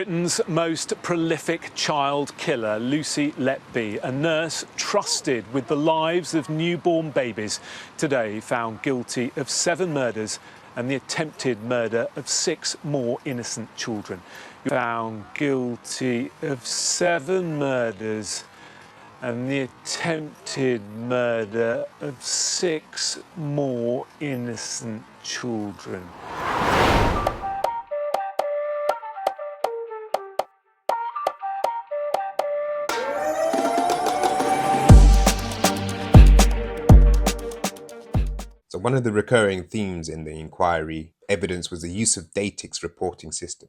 Britain's most prolific child killer, Lucy Letby, a nurse trusted with the lives of newborn babies, today found guilty of 7 murders and the attempted murder of 6 more innocent children. Found guilty of 7 murders and the attempted murder of 6 more innocent children. So one of the recurring themes in the inquiry evidence was the use of Datix reporting system.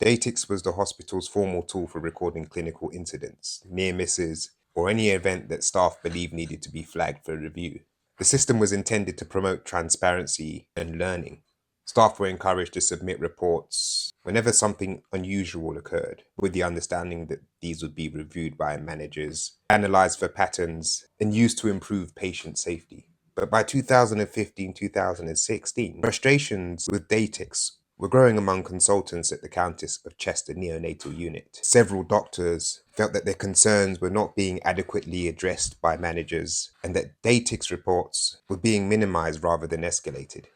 Datix was the hospital's formal tool for recording clinical incidents, near misses, or any event that staff believed needed to be flagged for review. The system was intended to promote transparency and learning. Staff were encouraged to submit reports whenever something unusual occurred, with the understanding that these would be reviewed by managers, analysed for patterns, and used to improve patient safety. But by 2015-2016, frustrations with Datix were growing among consultants at the Countess of Chester neonatal unit. Several doctors felt that their concerns were not being adequately addressed by managers and that Datix reports were being minimised rather than escalated.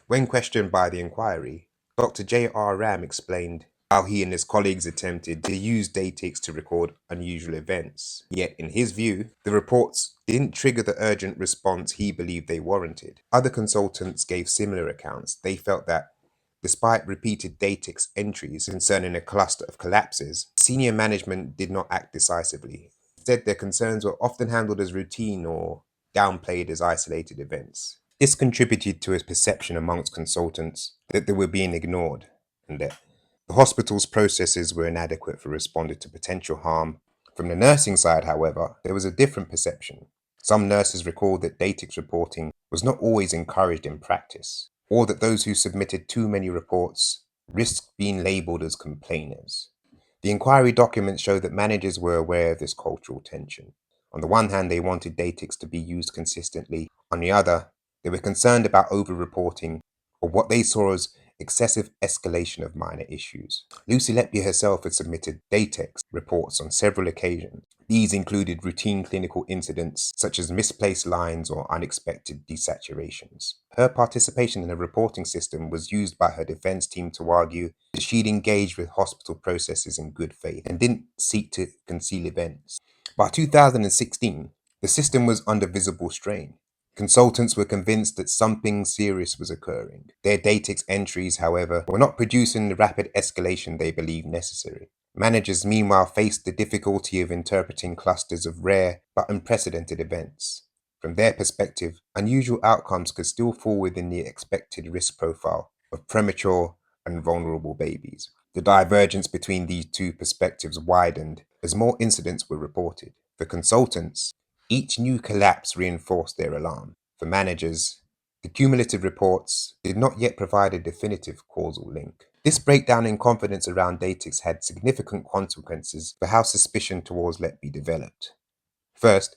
When questioned by the inquiry, Dr. J.R. Ram explained how he and his colleagues attempted to use Datix to record unusual events. Yet, in his view, the reports didn't trigger the urgent response he believed they warranted. Other consultants gave similar accounts. They felt that, despite repeated Datix entries concerning a cluster of collapses, senior management did not act decisively. Instead, their concerns were often handled as routine or downplayed as isolated events. This contributed to a perception amongst consultants that they were being ignored and that the hospital's processes were inadequate for responding to potential harm. From the nursing side, however, there was a different perception. Some nurses recalled that Datix reporting was not always encouraged in practice, or that those who submitted too many reports risked being labelled as complainers. The inquiry documents show that managers were aware of this cultural tension. On the one hand, they wanted Datix to be used consistently. On the other, they were concerned about over-reporting or what they saw as excessive escalation of minor issues. Lucy Letby herself had submitted Datix reports on several occasions. These included routine clinical incidents such as misplaced lines or unexpected desaturations. Her participation in the reporting system was used by her defense team to argue that she'd engaged with hospital processes in good faith and didn't seek to conceal events. By 2016, the system was under visible strain. Consultants were convinced that something serious was occurring. Their Datix entries, however, were not producing the rapid escalation they believed necessary. Managers, meanwhile, faced the difficulty of interpreting clusters of rare but unprecedented events. From their perspective, unusual outcomes could still fall within the expected risk profile of premature and vulnerable babies. The divergence between these two perspectives widened as more incidents were reported. For consultants, each new collapse reinforced their alarm. For managers, the cumulative reports did not yet provide a definitive causal link. This breakdown in confidence around Datix had significant consequences for how suspicion towards Letby developed. First,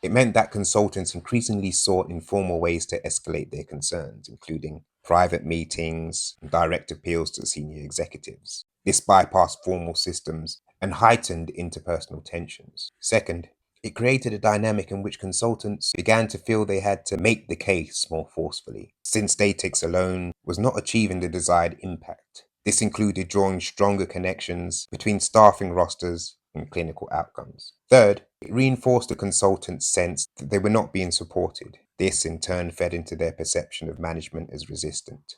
it meant that consultants increasingly sought informal ways to escalate their concerns, including private meetings and direct appeals to senior executives. This bypassed formal systems and heightened interpersonal tensions. Second, it created a dynamic in which consultants began to feel they had to make the case more forcefully, since Datix alone was not achieving the desired impact. This included drawing stronger connections between staffing rosters and clinical outcomes. Third, it reinforced the consultants' sense that they were not being supported. This in turn fed into their perception of management as resistant,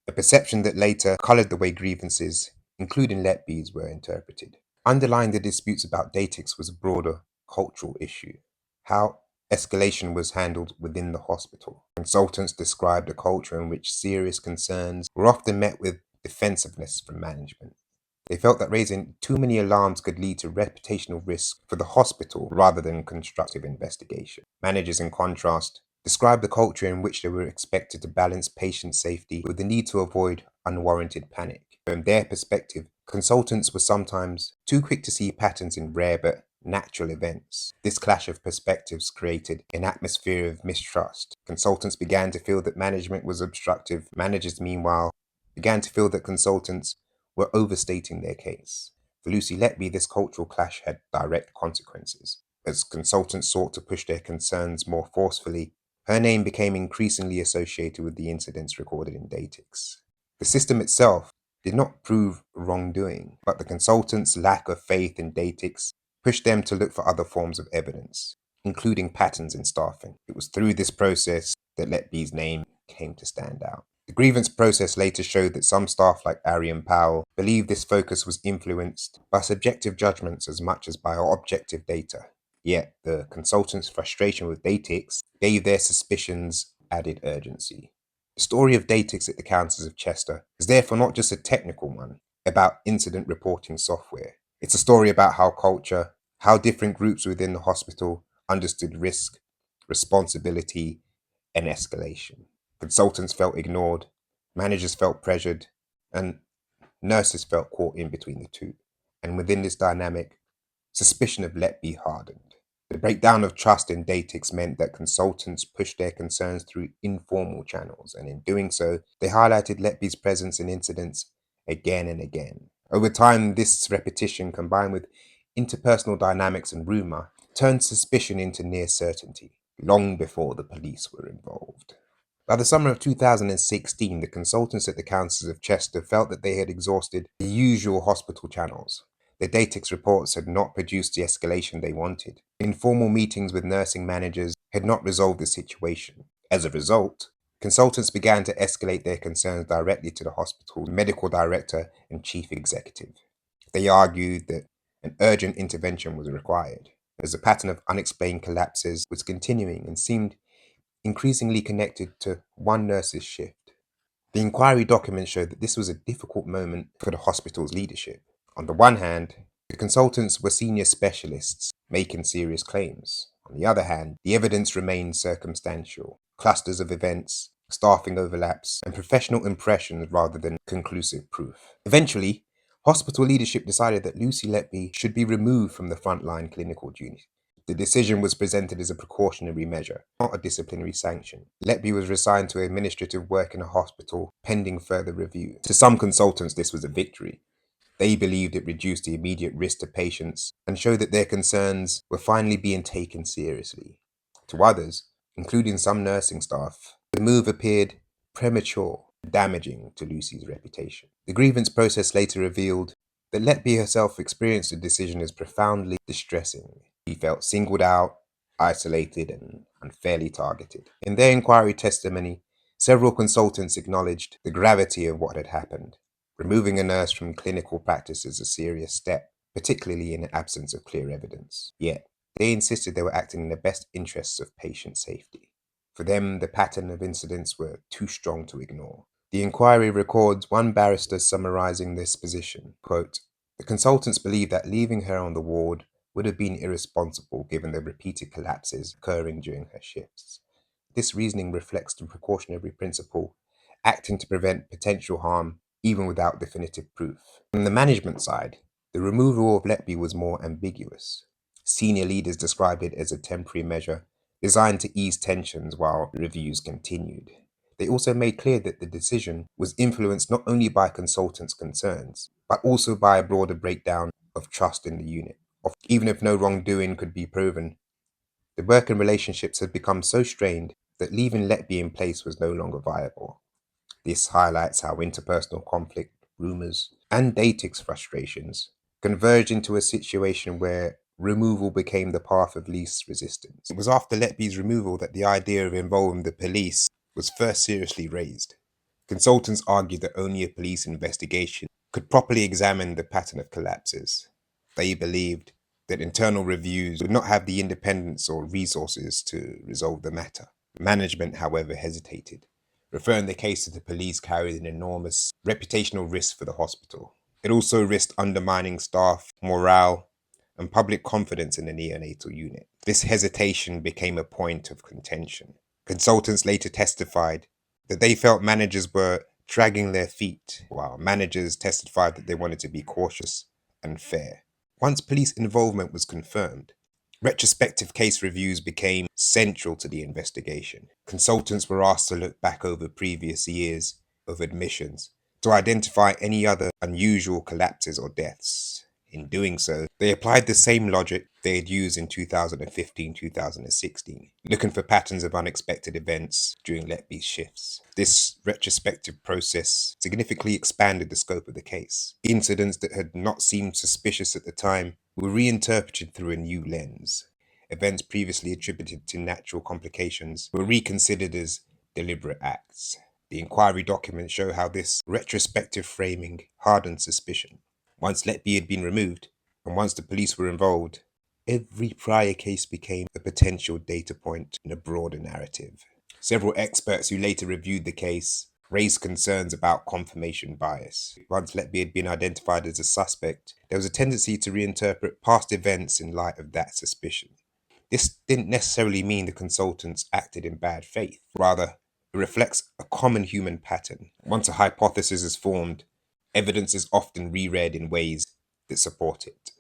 a perception that later coloured the way grievances, including Letby's, were interpreted. Underlying the disputes about Datix was a broader cultural issue: how escalation was handled within the hospital. Consultants described a culture in which serious concerns were often met with defensiveness from management. They felt that raising too many alarms could lead to reputational risk for the hospital rather than constructive investigation. Managers, in contrast, described the culture in which they were expected to balance patient safety with the need to avoid unwarranted panic. From their perspective, consultants were sometimes too quick to see patterns in rare but natural events. This clash of perspectives created an atmosphere of mistrust. Consultants began to feel that management was obstructive. Managers, meanwhile, began to feel that consultants were overstating their case. For Lucy Letby, this cultural clash had direct consequences. As consultants sought to push their concerns more forcefully, her name became increasingly associated with the incidents recorded in Datix. The system itself did not prove wrongdoing, but the consultants' lack of faith in Datix pushed them to look for other forms of evidence, including patterns in staffing. It was through this process that Letby's name came to stand out. The grievance process later showed that some staff like Arian Powell believed this focus was influenced by subjective judgments as much as by objective data. Yet the consultants' frustration with Datix gave their suspicions added urgency. The story of Datix at the counters of Chester is therefore not just a technical one about incident reporting software. It's a story about how culture, how different groups within the hospital understood risk, responsibility, and escalation. Consultants felt ignored, managers felt pressured, and nurses felt caught in between the two. And within this dynamic, suspicion of Letby hardened. The breakdown of trust in Datix meant that consultants pushed their concerns through informal channels, and in doing so, they highlighted Letby's presence in incidents again and again. Over time, this repetition, combined with interpersonal dynamics and rumor, turned suspicion into near certainty, long before the police were involved. By the summer of 2016, the consultants at the councils of Chester felt that they had exhausted the usual hospital channels. The Datix reports had not produced the escalation they wanted. Informal meetings with nursing managers had not resolved the situation. As a result, consultants began to escalate their concerns directly to the hospital's medical director and chief executive. They argued that an urgent intervention was required, as a pattern of unexplained collapses was continuing and seemed increasingly connected to one nurse's shift. The inquiry documents showed that this was a difficult moment for the hospital's leadership. On the one hand, the consultants were senior specialists making serious claims. On the other hand, the evidence remained circumstantial, clusters of events, staffing overlaps, and professional impressions rather than conclusive proof. Eventually, hospital leadership decided that Lucy Letby should be removed from the frontline clinical duty. The decision was presented as a precautionary measure, not a disciplinary sanction. Letby was resigned to administrative work in a hospital pending further review. To some consultants, this was a victory. They believed it reduced the immediate risk to patients and showed that their concerns were finally being taken seriously. To others, including some nursing staff, the move appeared premature, damaging to Lucy's reputation. The grievance process later revealed that Letby herself experienced the decision as profoundly distressing. She felt singled out, isolated, and unfairly targeted. In their inquiry testimony, several consultants acknowledged the gravity of what had happened. Removing a nurse from clinical practice is a serious step, particularly in the absence of clear evidence. Yet, they insisted they were acting in the best interests of patient safety. For them, the pattern of incidents were too strong to ignore. The inquiry records one barrister summarizing this position, quote, "The consultants believe that leaving her on the ward would have been irresponsible given the repeated collapses occurring during her shifts. This reasoning reflects the precautionary principle, acting to prevent potential harm even without definitive proof." On the management side, the removal of Letby was more ambiguous. Senior leaders described it as a temporary measure designed to ease tensions while reviews continued. They also made clear that the decision was influenced not only by consultants' concerns, but also by a broader breakdown of trust in the unit. Even if no wrongdoing could be proven, the working relationships had become so strained that leaving Letby in place was no longer viable. This highlights how interpersonal conflict, rumors, and Datix frustrations converged into a situation where removal became the path of least resistance. It was after Letby's removal that the idea of involving the police was first seriously raised. Consultants argued that only a police investigation could properly examine the pattern of collapses. They believed that internal reviews would not have the independence or resources to resolve the matter. Management, however, hesitated. Referring the case to the police carried an enormous reputational risk for the hospital. It also risked undermining staff morale and public confidence in the neonatal unit. This hesitation became a point of contention. Consultants later testified that they felt managers were dragging their feet, while managers testified that they wanted to be cautious and fair. Once police involvement was confirmed, retrospective case reviews became central to the investigation. Consultants were asked to look back over previous years of admissions to identify any other unusual collapses or deaths. In doing so, they applied the same logic they had used in 2015-2016, looking for patterns of unexpected events during Letby's shifts. This retrospective process significantly expanded the scope of the case. Incidents that had not seemed suspicious at the time were reinterpreted through a new lens. Events previously attributed to natural complications were reconsidered as deliberate acts. The inquiry documents show how this retrospective framing hardened suspicion. Once Letby had been removed, and once the police were involved, every prior case became a potential data point in a broader narrative. Several experts who later reviewed the case raised concerns about confirmation bias. Once Letby had been identified as a suspect, there was a tendency to reinterpret past events in light of that suspicion. This didn't necessarily mean the consultants acted in bad faith. Rather, it reflects a common human pattern. Once a hypothesis is formed, evidence is often reread in ways that support it.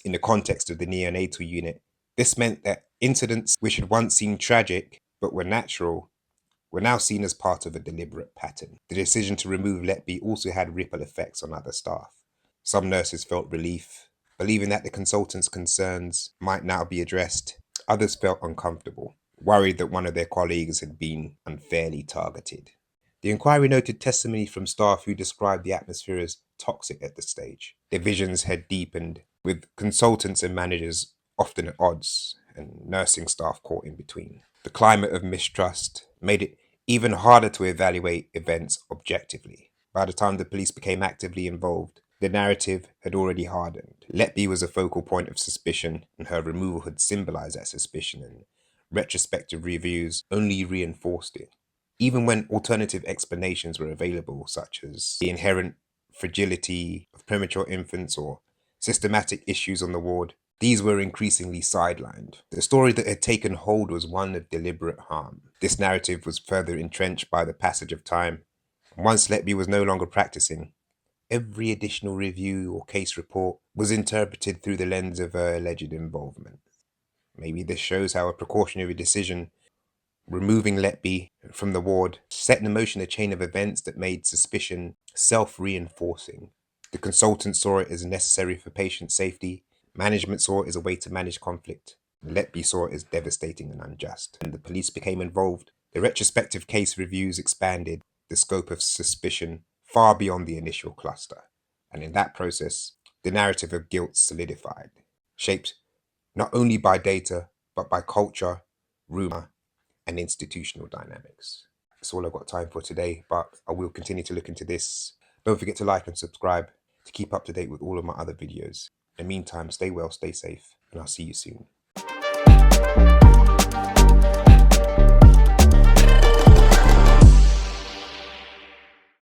In the context of the neonatal unit, this meant that incidents which had once seemed tragic but were natural were now seen as part of a deliberate pattern. The decision to remove Letby also had ripple effects on other staff. Some nurses felt relief, believing that the consultants' concerns might now be addressed. Others felt uncomfortable, worried that one of their colleagues had been unfairly targeted. The inquiry noted testimony from staff who described the atmosphere as toxic at the stage. Divisions had deepened, with consultants and managers often at odds, and nursing staff caught in between. The climate of mistrust made it even harder to evaluate events objectively. By the time the police became actively involved, the narrative had already hardened. Letby was a focal point of suspicion, and her removal had symbolized that suspicion, and retrospective reviews only reinforced it. Even when alternative explanations were available, such as the inherent fragility of premature infants or systematic issues on the ward, these were increasingly sidelined. The story that had taken hold was one of deliberate harm. This narrative was further entrenched by the passage of time. Once Letby was no longer practicing, every additional review or case report was interpreted through the lens of her alleged involvement. Maybe this shows how a precautionary decision removing Letby from the ward set in motion a chain of events that made suspicion self-reinforcing. The consultant saw it as necessary for patient safety, management saw it as a way to manage conflict, and Letby saw it as devastating and unjust. And the police became involved. The retrospective case reviews expanded the scope of suspicion far beyond the initial cluster. And in that process, the narrative of guilt solidified, shaped not only by data, but by culture, rumor, and institutional dynamics. That's all I've got time for today, but I will continue to look into this. Don't forget to like and subscribe to keep up to date with all of my other videos. In the meantime, stay well, stay safe, and I'll see you soon.